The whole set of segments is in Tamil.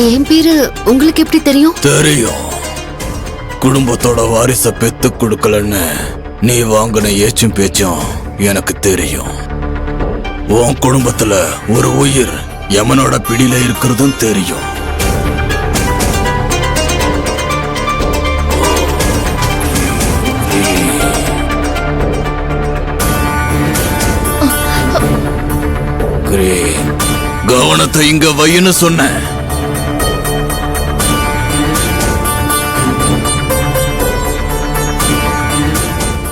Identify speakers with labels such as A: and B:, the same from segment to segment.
A: என் பேரு உங்களுக்கு எப்படி தெரியும்?
B: தெரியும். குடும்பத்தோட வாரிச பெத்து கொடுக்கலன்னு நீ வாங்கின ஏச்சும் பேச்சும் எனக்கு தெரியும். உன் குடும்பத்துல ஒரு உயிர் யமனோட பிடியில இருக்கிறதும் தெரியும். கவனத்தை இங்க வைன்னு சொன்ன.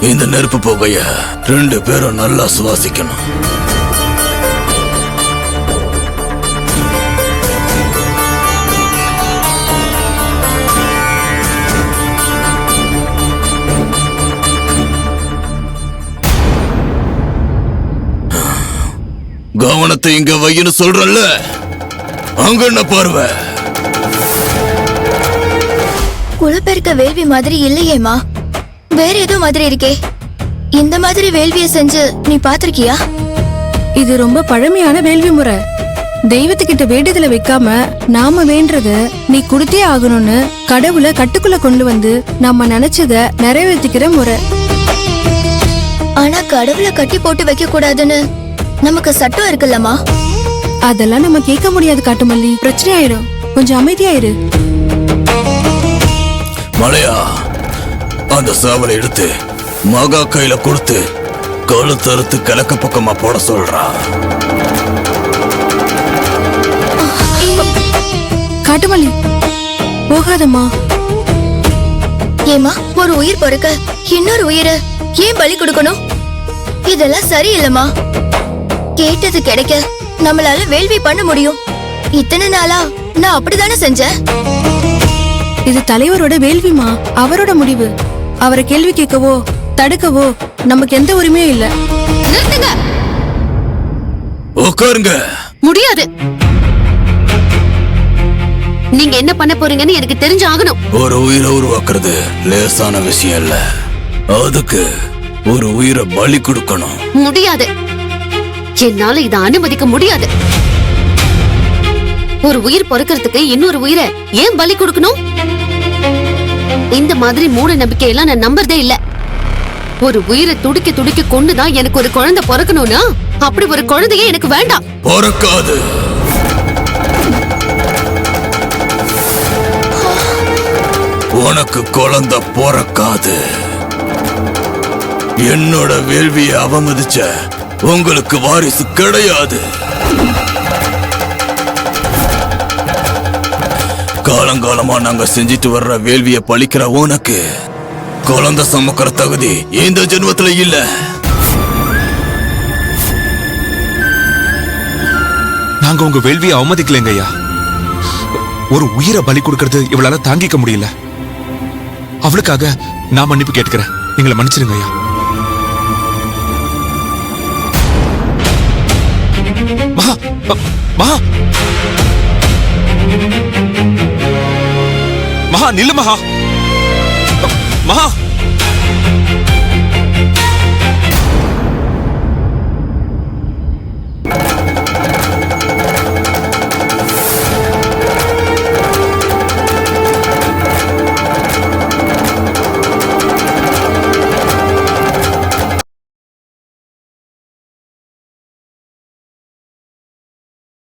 B: இந்த நெருப்பு புகைய 2 பேரும் நல்லா சுவாசிக்கணும். கவனத்தை இங்க வைன்னு சொல்றல்ல, அங்க என்ன பார்வை?
C: குலப்பெருக்க வேள்வி மாதிரி இல்லையேமா, வேற ஏதோ மாதிரி இருக்கே. இந்த மாதிரி வேள்வியை செஞ்சு நீ பாத்திருக்கியா?
D: இது ரொம்ப பழமையான வேள்வி முறை. தெய்வத்துக்கிட்ட வேண்டுதலை வைக்காம நாம வேண்டத நீ கொடுத்தே ஆகணும்னு கடவுளை கட்டுக்குள்ள கொண்டு வந்து நம்ம நினைச்சத நிறைவேற்றிக்கிற முறை.
C: ஆனா கடவுளை கட்டி போட்டு வைக்க கூடாதுன்னு நமக்கு சட்டம் இருக்குல்லம்மா.
D: அதெல்லாம் நம்ம கேட்க முடியாது காட்டுமல்லி, பிரச்சனை ஆயிடும். கொஞ்சம் அமைதியாயிரு.
B: மலையா, அந்த சேவலை எடுத்து மகா கையில கொடுத்து கழுத்தறுத்து கிழக்கு பக்கமா போட சொல்றா.
D: காட்டுமல்லி, போகாதம்மா.
C: ஏமா, ஒரு உயிர் பொறுக்க இன்னொரு உயிரை ஏன் பலி கொடுக்கணும்? இதெல்லாம் சரியில்லைம்மா. கேட்டது கிடைக்க நம்மளால வேள்வி பண்ண முடியும். இத்தனை நாளா நான் அப்படித்தானே செஞ்சேன்.
D: இது தலைவரோட வேள்விமா, அவரோட முடிவு. அவரை கேள்வி கேட்கவோ தடுக்கவோ நமக்கு எந்த உரிமையும் இல்ல.
A: நிறுத்துங்க.
B: உட்காருங்க.
A: முடியாது. நீங்க என்ன பண்ண போறீங்கன்னு எனக்கு தெரிஞ்சு ஆகணும்.
B: ஒரு உயிரை உருவாக்குறது லேசான விஷயம் இல்ல. அதுக்கு ஒரு உயிரை பலி கொடுக்கணும்.
A: முடியாது. என்னால இதை அனுமதிக்க முடியாது. ஒரு உயிர் பொறுக்கிறதுக்கு இன்னொரு உயிரை ஏன் பலி கொடுக்கணும்? இந்த மாதிரி மூட நம்பிக்கையெல்லாம் நான் நம்புறதே இல்ல. ஒரு உயிரை துடிக்க துடிக்க கொண்டுதான் எனக்கு ஒரு குழந்தை பொறுக்கணும்னா அப்படி ஒரு குழந்தையே எனக்கு வேண்டாம்.
B: பொறுக்காது. உனக்கு குழந்தை பொறுக்காது. என்னோட வேள்வியை அவமதிச்ச உங்களுக்கு வாரிசு கிடையாது. காலங்காலமா நாங்க செஞ்சிட்டு வர்ற வேள்வியை பழிக்கிற உனக்கு குழந்தை சுமக்கிற தகுதி இந்த ஜென்மத்துல இல்ல.
E: நாங்க உங்க வேள்வியை அவமதிக்கலைங்க ஐயா. ஒரு உயிரை பலி கொடுக்கறது இவளால தாங்கிக்க முடியல. அவளுக்காக நான் மன்னிப்பு கேட்கிறேன். எங்களை மன்னிச்சிருங்க ஐயா. மகா, மகா, மகா நில்லு மகா. மகா